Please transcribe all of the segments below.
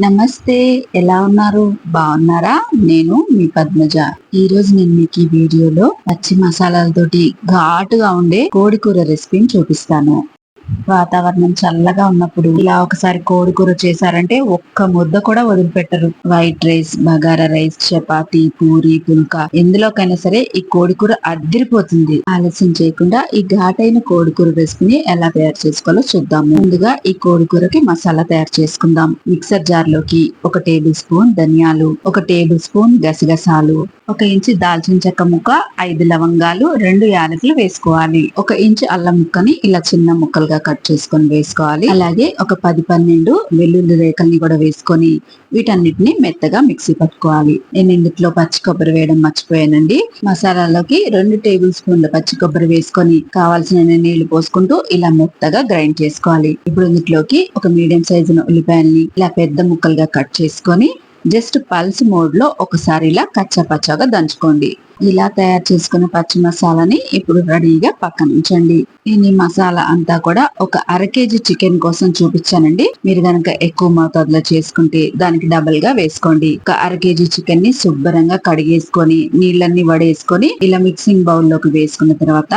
నమస్తే. ఎలా ఉన్నారు? బాగున్నారా? నేను మీ పద్మజ. ఈ రోజు నేను మీకు ఈ వీడియోలో పచ్చి మసాలాలతోటి ఘాటుగా ఉండే కోడి కూర రెసిపీని చూపిస్తాను. వాతావరణం చల్లగా ఉన్నప్పుడు ఇలా ఒకసారి కోడి కూర చేశారంటే ఒక్క ముద్ద కూడా వదిలిపెట్టరు. White rice, bagara rice, chapati, puri, phulka ఎందులోకైనా సరే ఈ కోడి కూర అద్దిరిపోతుంది. ఆలస్యం చేయకుండా ఈ ఘాటైన కోడి కూర రెసిపీని ఎలా తయారు చేసుకోవాలో చూద్దాము. ముందుగా ఈ కోడి కూరకి మసాలా తయారు చేసుకుందాం. మిక్సర్ జార్ లోకి 1 టేబుల్ స్పూన్ ధనియాలు, 1 టేబుల్ స్పూన్ గసగసాలు, 1 ఇంచు దాల్చిన చెక్క ముక్క, 5 లవంగాలు, 2 యాలకులు వేసుకోవాలి. 1 ఇంచు అల్లం ముక్కని ఇలా చిన్న ముక్కలుగా కట్ చేసుకొని వేసుకోవాలి. అలాగే ఒక 10-12 వెల్లుల్లి రేకల్ని కూడా వేసుకొని వీటన్నిటిని మెత్తగా మిక్సీ పట్టుకోవాలి. నేను ఇందులో పచ్చి కొబ్బరి వేయడం మర్చిపోయానండి. మసాలాలోకి 2 టేబుల్ స్పూన్ల పచ్చి కొబ్బరి వేసుకొని కావాల్సిన నీళ్లు పోసుకుంటూ ఇలా మెత్తగా గ్రైండ్ చేసుకోవాలి. ఇప్పుడు ఇందులోకి ఒక మీడియం సైజున ఉల్లిపాయల్ని ఇలా పెద్ద ముక్కలుగా కట్ చేసుకొని జస్ట్ పల్స్ మోడ్ లో ఒకసారి ఇలా కచ్చాపచ్చాగా దంచుకోండి. ఇలా తయారు చేసుకున్న పచ్చి మసాలాని ఇప్పుడు రెడీగా పక్కన ఉంచండి. నేను ఈ మసాలా అంతా కూడా ఒక 1/2 కేజీ చికెన్ కోసం చూపించానండి. మీరు గనక ఎక్కువ మోతాదులో చేసుకుంటే దానికి డబుల్ గా వేసుకోండి. ఒక 1/2 కేజీ చికెన్ ని శుభ్రంగా కడిగేసుకొని నీళ్ళన్ని వడేసుకొని ఇలా మిక్సింగ్ బౌల్ లోకి వేసుకున్న తర్వాత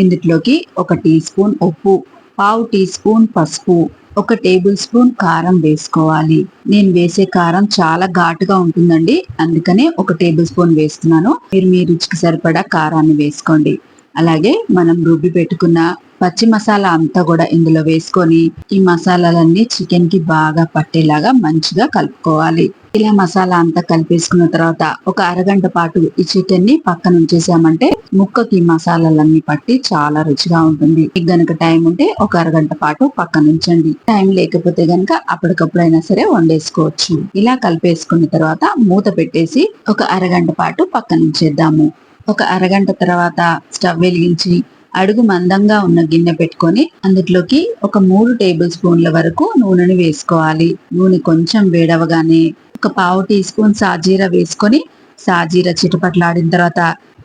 ఇందులోకి 1 టీ స్పూన్ ఉప్పు, 1/2 టీ స్పూన్ పసుపు, 1 టేబుల్ స్పూన్ కారం వేసుకోవాలి. నేను వేసే కారం చాలా ఘాటుగా ఉంటుందండి, అందుకనే 1 టేబుల్ స్పూన్ వేస్తున్నాను. మీరు మీ రుచికి సరిపడా కారాన్ని వేసుకోండి. అలాగే మనం రుబ్బి పెట్టుకున్న పచ్చి మసాలా అంతా కూడా ఇందులో వేసుకొని ఈ మసాలాలన్నీ చికెన్ కి బాగా పట్టేలాగా మంచిగా కలుపుకోవాలి. ఇలా మసాలా అంతా కలిపేసుకున్న తర్వాత ఒక అరగంట పాటు ఈ చికెన్ ని పక్కన ఉంచేసామంటే ముక్కకి మసాలాలన్నీ పట్టి చాలా రుచిగా ఉంటుంది. మీకు గనక టైం ఉంటే ఒక అరగంట పాటు పక్కన ఉంచండి. టైం లేకపోతే గనక అప్పటికప్పుడైనా సరే వండేసుకోవచ్చు. ఇలా కలిపేసుకున్న తర్వాత మూత పెట్టేసి ఒక అరగంట పాటు పక్కన ఉంచేద్దాము. ఒక అరగంట తర్వాత స్టవ్ వెలిగించి అడుగు మందంగా ఉన్న గిన్నె పెట్టుకొని అందులోకి ఒక 3 టేబుల్ స్పూన్ల వరకు నూనెని వేసుకోవాలి. నూనె కొంచెం వేడవగానే ఒక 1/2 టీ స్పూన్ సాజీరా వేసుకొని సాజీరా చిటపట్లాడిన తర్వాత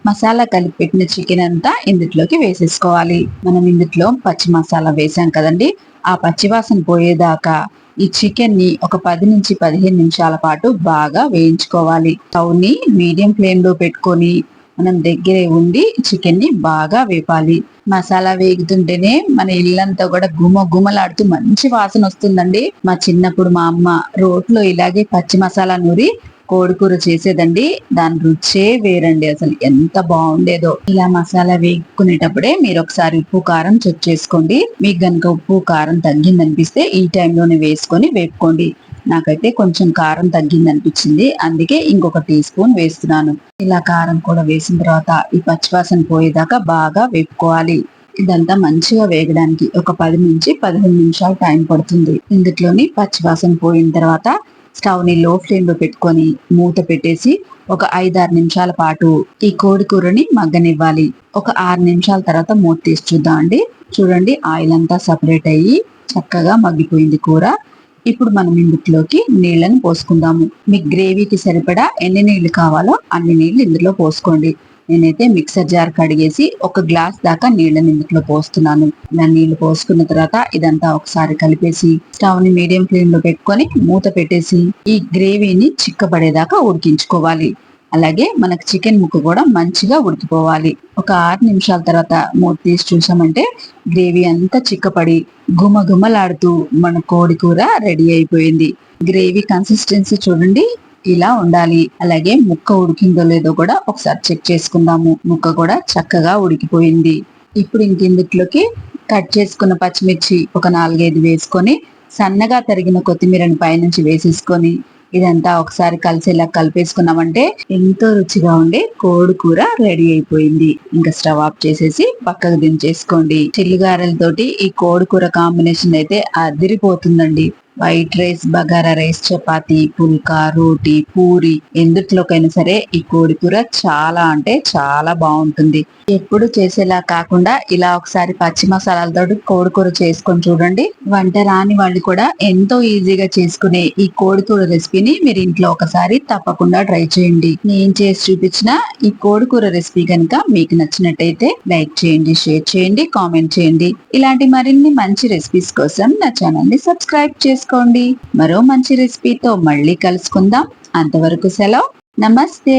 మసాలా కలిపి పెట్టిన చికెన్ అంతా ఇందులోకి వేసేసుకోవాలి. మనం ఇందులో పచ్చి మసాలా వేసాం కదండి, ఆ పచ్చివాసన పోయేదాకా ఈ చికెన్ ని ఒక 10 నుంచి 15 నిమిషాల పాటు బాగా వేయించుకోవాలి. స్టవ్ ని మీడియం ఫ్లేమ్ లో పెట్టుకొని మనం దగ్గరే ఉండి చికెన్ ని బాగా వేపాలి. మసాలా వేగుతుంటేనే మన ఇల్లంతా కూడా గుమలాడుతూ మంచి వాసన వస్తుందండి. మా చిన్నప్పుడు మా అమ్మ రోట్లో ఇలాగే పచ్చి మసాలా నూరి కోడికూర చేసేదండి. దాని రుచే వేరండి, అసలు ఎంత బాగుండేదో. ఇలా మసాలా వేగుకునేటప్పుడే మీరు ఒకసారి ఉప్పు కారం చెక్ చేసుకోండి. మీకు గనుక ఉప్పు కారం తగ్గిందనిపిస్తే ఈ టైంలోనే వేసుకొని వేపుకోండి. నాకైతే కొంచెం కారం తగ్గింది అనిపించింది, అందుకే ఇంకొక టీ స్పూన్ వేస్తున్నాను. ఇలా కారం కూడా వేసిన తర్వాత ఈ పచ్చివాసన పోయేదాకా బాగా వేపుకోవాలి. ఇదంతా మంచిగా వేగడానికి ఒక 10 నుంచి 15 నిమిషాలు టైం పడుతుంది. ఇందులోని పచ్చివాసన పోయిన తర్వాత స్టవ్ ని లో ఫ్లేమ్ లో పెట్టుకొని మూత పెట్టేసి ఒక 5-6 నిమిషాల పాటు ఈ కోడి కూరని మగ్గనివ్వాలి. ఒక 6 నిమిషాల తర్వాత మూత తీసి చూద్దాం అండి. చూడండి, ఆయిల్ అంతా సపరేట్ అయ్యి చక్కగా మగ్గిపోయింది కూర. ఇప్పుడు మనం ఇందులోకి నీళ్ళని పోసుకుందాము. మీకు గ్రేవీకి సరిపడా ఎన్ని నీళ్లు కావాలో అన్ని నీళ్లు ఇందులో పోసుకోండి. నేనైతే మిక్సర్ జార్ కడిగేసి 1 గ్లాస్ దాకా నీళ్ళని ఇందులో పోస్తున్నాను. ఇలా నీళ్లు పోసుకున్న తర్వాత ఇదంతా ఒకసారి కలిపేసి స్టవ్ ని మీడియం ఫ్లేమ్ లో పెట్టుకొని మూత పెట్టేసి ఈ గ్రేవీని చిక్కబడేదాకా ఉడికించుకోవాలి. అలాగే మనకు చికెన్ ముక్క కూడా మంచిగా ఉడికిపోవాలి. ఒక 6 నిమిషాల తర్వాత మూత తీసి చూసామంటే గ్రేవీ అంతా చిక్కపడి గుమలాడుతూ మన కోడి కూర రెడీ అయిపోయింది. గ్రేవీ కన్సిస్టెన్సీ చూడండి, ఇలా ఉండాలి. అలాగే ముక్క ఉడికిందో లేదో కూడా ఒకసారి చెక్ చేసుకుందాము. ముక్క కూడా చక్కగా ఉడికిపోయింది. ఇప్పుడు ఇందులోకి కట్ చేసుకున్న పచ్చిమిర్చి ఒక 4-5 వేసుకొని సన్నగా తరిగిన కొత్తిమీరని పైనుంచి వేసేసుకొని ఇదంతా ఒకసారి కలిసేలా కలిపేసుకున్నామంటే ఎంతో రుచిగా ఉండే కోడి కూర రెడీ అయిపోయింది. ఇంకా స్టవ్ ఆఫ్ చేసేసి పక్కకు దించేసుకోండి. చిల్లుగారెలతోటి ఈ కోడి కూర కాంబినేషన్ అయితే అదిరిపోతుందండి. White rice, bagara rice, chapati, phulka, roti, puri ఎందుట్లోకైనా సరే ఈ కోడి కూర చాలా అంటే చాలా బాగుంటుంది. ఎప్పుడు చేసేలా కాకుండా ఇలా ఒకసారి పచ్చి మసాలాలతో కోడి కూర చేసుకొని చూడండి. వంట రాని వాళ్ళు కూడా ఎంతో ఈజీగా చేసుకునే ఈ కోడి కూర రెసిపీని మీరు ఇంట్లో ఒకసారి తప్పకుండా ట్రై చేయండి. నేను చేసి చూపించిన ఈ కోడి కూర రెసిపీ కనుక మీకు నచ్చినట్టయితే లైక్ చేయండి, షేర్ చేయండి, కామెంట్ చేయండి. ఇలాంటి మరిన్ని మంచి రెసిపీస్ కోసం నా ఛానల్ ని సబ్స్క్రైబ్ చేసుకోండి. చేసుకోండి. మరో మంచి రెసిపీతో మళ్ళీ కలుసుకుందాం. అంతవరకు సెలవు. నమస్తే.